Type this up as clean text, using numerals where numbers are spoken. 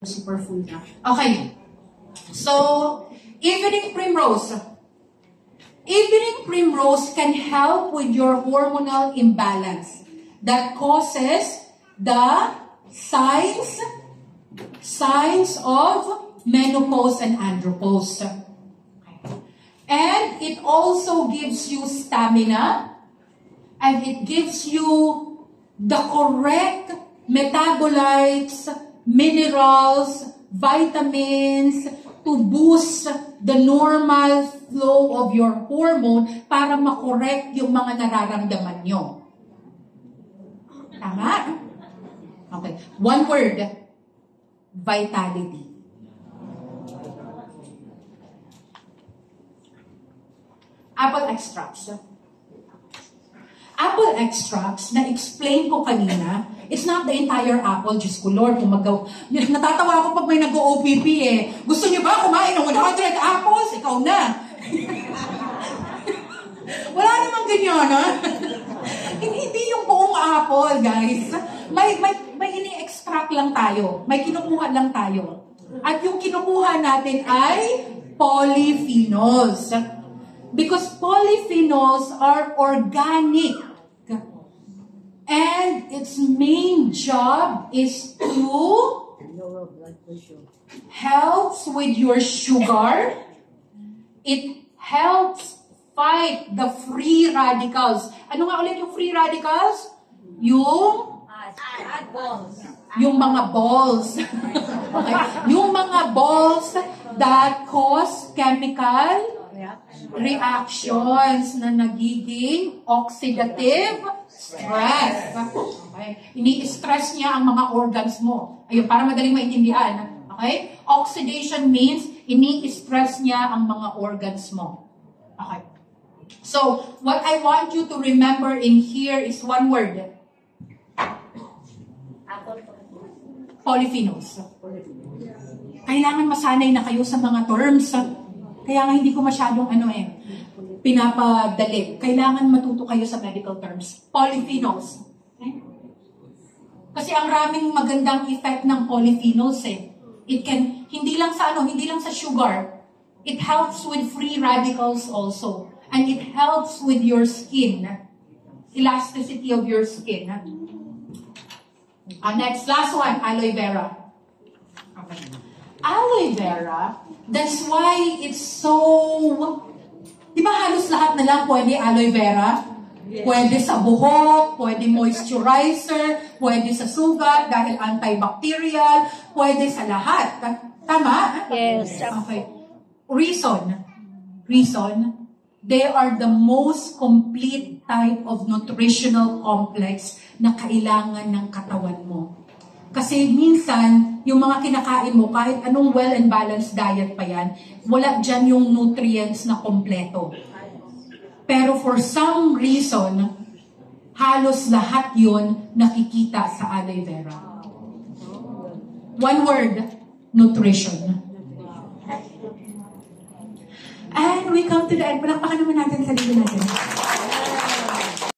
Super full na. Okay. So, evening primrose. Evening primrose can help with your hormonal imbalance that causes the signs of menopause and andropause. And it also gives you stamina, and it gives you the correct metabolites, minerals, vitamins to boost the normal flow of your hormone para makorek yung mga nararamdaman nyo. Tama? Okay. One word. Vitality. Apple extracts. Apple extracts, na-explain ko kanina, it's not the entire apple. Diyos ko, Lord, natatawa ako pag may nag-OPP eh. Gusto niyo ba kumain ng 100 apples? Ikaw na. Wala namang ganyan, ha? Hindi yung buong apple, guys. May ini-extract lang tayo. May kinukuha lang tayo. At yung kinukuha natin ay polyphenols. Because polyphenols are organic. And its main job is to lower blood pressure. Helps with your sugar. It helps fight the free radicals. Ano nga ulit yung free radicals? Yung mga balls. Okay. Yung mga balls that cause chemical reactions na nagiging oxidative stress. Okay? Ini-stress niya ang mga organs mo. Ayun, para madaling maintindihan. Okay? Oxidation means ini-stress niya ang mga organs mo. Okay. So, what I want you to remember in here is one word. Polyphenols. Kailangan masanay na kayo sa mga terms. Kaya nga hindi ko masyadong pinapadali. Kailangan matuto kayo sa medical terms. Polyphenols. Okay? Kasi ang raming magandang effect ng polyphenols eh. It can, hindi lang sa sugar. It helps with free radicals also. And it helps with your skin. Elasticity of your skin. Next, last one, aloe vera. Okay. Aloe vera, that's why it's so... Di ba halos lahat na lang pwede aloe vera? Yes. Pwede sa buhok, pwede moisturizer, pwede sa sugat dahil antibacterial, pwede sa lahat. Tama? Yes. Okay. Reason, they are the most complete type of nutritional complex na kailangan ng katawan mo. Kasi minsan, yung mga kinakain mo, kahit anong well and balanced diet pa yan, wala dyan yung nutrients na kompleto. Pero for some reason, halos lahat yun nakikita sa aloe vera. One word, nutrition. And we come to the end. Palakpakan naman natin sa libo natin.